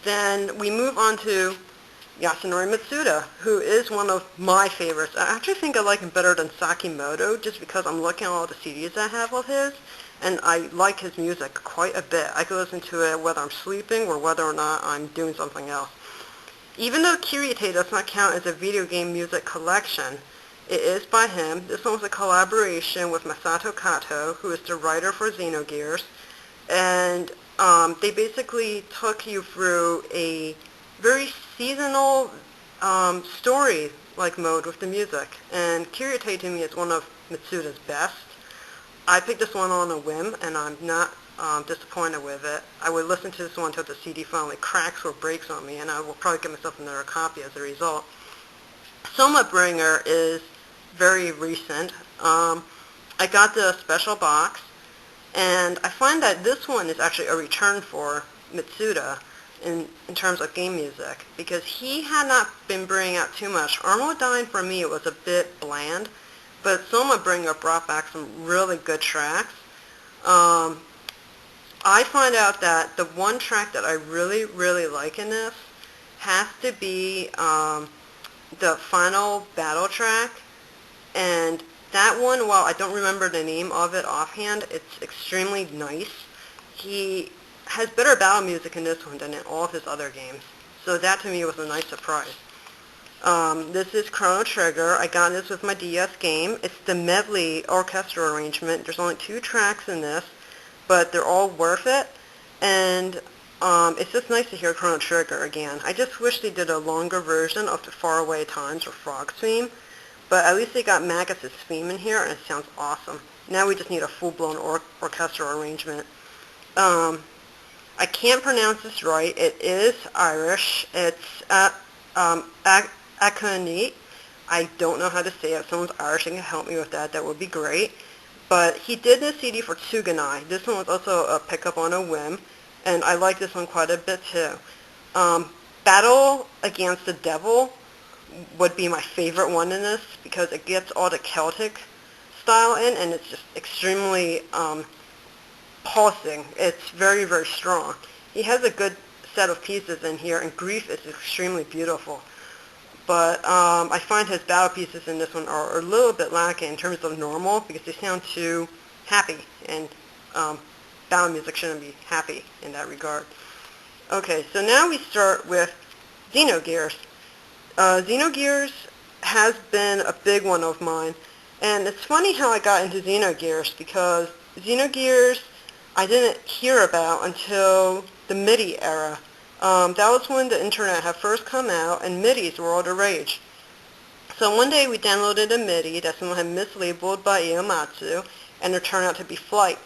Then we move on to Yasunori Mitsuda, who is one of my favorites. I actually think I like him better than Sakimoto, just because I'm looking at all the CDs I have of his, and I like his music quite a bit. I can listen to it whether I'm sleeping or whether or not I'm doing something else. Even though Kirite does not count as a video game music collection, it is by him. This one was a collaboration with Masato Kato, who is the writer for Xenogears, and they basically took you through a very seasonal story-like mode with the music, and Kirite to me is one of Mitsuda's best. I picked this one on a whim, and I'm not disappointed with it. I would listen to this one until the CD finally cracks or breaks on me, and I will probably get myself another copy as a result. Soma Bringer is very recent. I got the special box, and I find that this one is actually a return for Mitsuda in terms of game music, because he had not been bringing out too much. Armodyne for me was a bit bland, but Soma Bringer brought back some really good tracks. I find out that the one track that I really, really like in this has to be the final battle track, and that one, while I don't remember the name of it offhand, it's extremely nice. He has better battle music in this one than in all of his other games, so that to me was a nice surprise. This is Chrono Trigger. I got this with my DS game. It's the medley orchestra arrangement. There's only 2 tracks in this, but they're all worth it, and it's just nice to hear Chrono Trigger again. I just wish they did a longer version of the Faraway Times or Frog theme, but at least they got Magus' theme in here, and it sounds awesome. Now we just need a full-blown orchestral arrangement. I can't pronounce this right. It is Irish. It's Akonit. I don't know how to say it. If someone's Irish and can help me with that, that would be great. But he did this CD for Tsuganai. This one was also a pickup on a whim, and I like this one quite a bit too. Battle Against the Devil would be my favorite one in this, because it gets all the Celtic style in, and it's just extremely pulsing. It's very, very strong. He has a good set of pieces in here, and Grief is extremely beautiful. But I find his battle pieces in this one are a little bit lacking in terms of normal, because they sound too happy, and battle music shouldn't be happy in that regard. Okay, so now we start with Xenogears. Xenogears has been a big one of mine, and it's funny how I got into Xenogears, because Xenogears I didn't hear about until the MIDI era. That was when the internet had first come out, and MIDIs were all the rage. So one day we downloaded a MIDI that someone had mislabeled by Ieyamatsu, and it turned out to be Flight.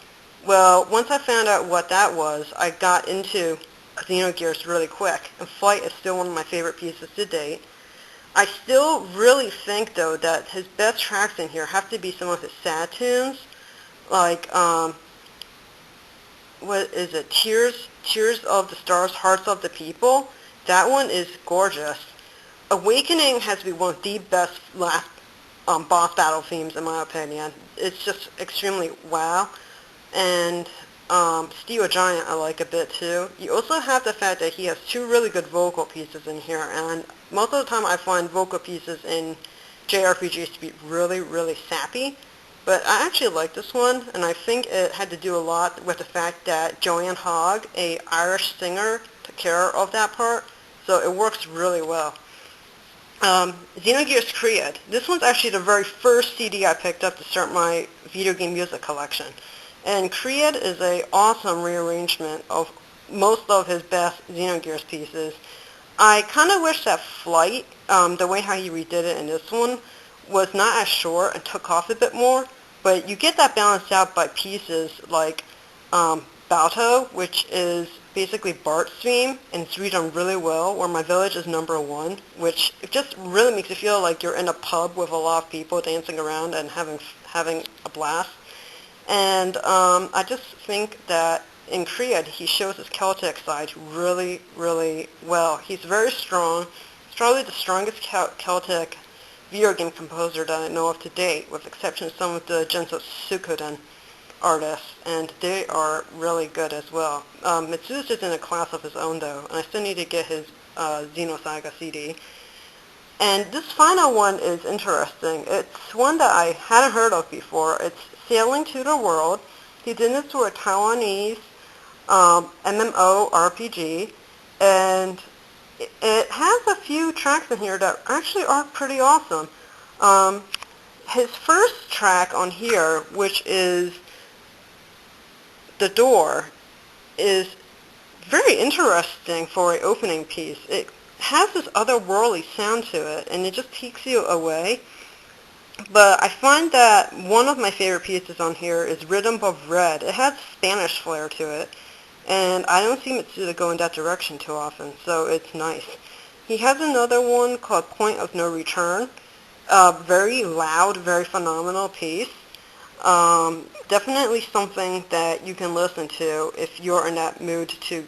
Well, once I found out what that was, I got into Xenogears really quick, and Flight is still one of my favorite pieces to date. I still really think, though, that his best tracks in here have to be some of his sad tunes, like, what is it, Tears of the Stars, Hearts of the People. That one is gorgeous. Awakening has to be one of the best last boss battle themes, in my opinion. It's just extremely wow. And Steel Giant I like a bit too. You also have the fact that he has 2 really good vocal pieces in here, and most of the time I find vocal pieces in JRPGs to be really, really sappy. But I actually like this one, and I think it had to do a lot with the fact that Joanne Hogg, a Irish singer, took care of that part, so it works really well. Xenogears Creed. This one's actually the very first CD I picked up to start my video game music collection. And Creed is an awesome rearrangement of most of his best Xenogears pieces. I kind of wish that Flight, the way how he redid it in this one, was not as short and took off a bit more, but you get that balanced out by pieces like Balto, which is basically Bart's theme, and it's redone really well, where my village is #1, which it just really makes you feel like you're in a pub with a lot of people dancing around and having a blast. And I just think that in Creed, he shows his Celtic side really, really well. He's very strong. He's probably the strongest Celtic video game composer that I know of to date, with the exception of some of the Genso Suikoden. artists, and they are really good as well. Mitsuda's just in a class of his own, though, and I still need to get his Xenosaga CD. And this final one is interesting. It's one that I hadn't heard of before. It's Sailing to the World. He did this to a Taiwanese MMORPG, and it has a few tracks in here that actually are pretty awesome. His first track on here, which is The Door, is very interesting for an opening piece. It has this otherworldly sound to it, and it just takes you away. But I find that one of my favorite pieces on here is Rhythm of Red. It has Spanish flair to it, and I don't see Mitsuda go in that direction too often, so it's nice. He has another one called Point of No Return. Very loud, very phenomenal piece. Definitely something that you can listen to if you're in that mood to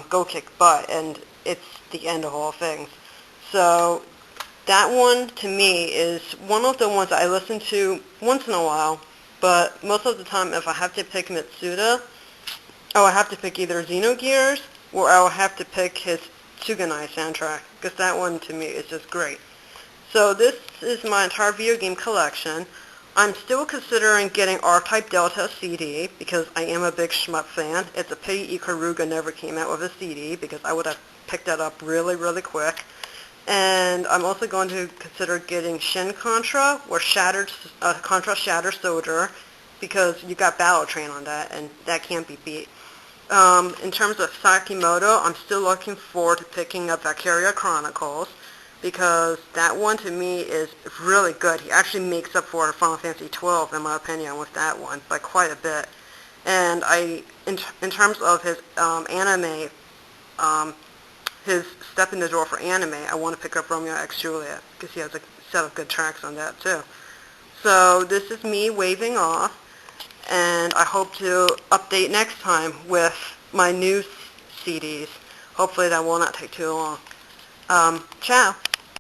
go kick butt, and it's the end of all things. So that one, to me, is one of the ones I listen to once in a while, but most of the time, if I have to pick Mitsuda, I have to pick either Xenogears, or I'll have to pick his Tsuganai soundtrack, because that one, to me, is just great. So this is my entire video game collection. I'm still considering getting R-Type Delta CD, because I am a big shmup fan. It's a pity Ikaruga never came out with a CD, because I would have picked that up really, really quick. And I'm also going to consider getting Shin Contra, or Contra Shattered Soldier, because you got Battle Train on that, and that can't be beat. In terms of Sakimoto, I'm still looking forward to picking up Valkyria Chronicles, because that one to me is really good. He actually makes up for Final Fantasy XII, in my opinion, with that one, by quite a bit. And in terms of his anime, his step in the door for anime, I want to pick up Romeo X Juliet, because he has a set of good tracks on that too. So this is me waving off, and I hope to update next time with my new CDs. Hopefully that will not take too long. Ciao.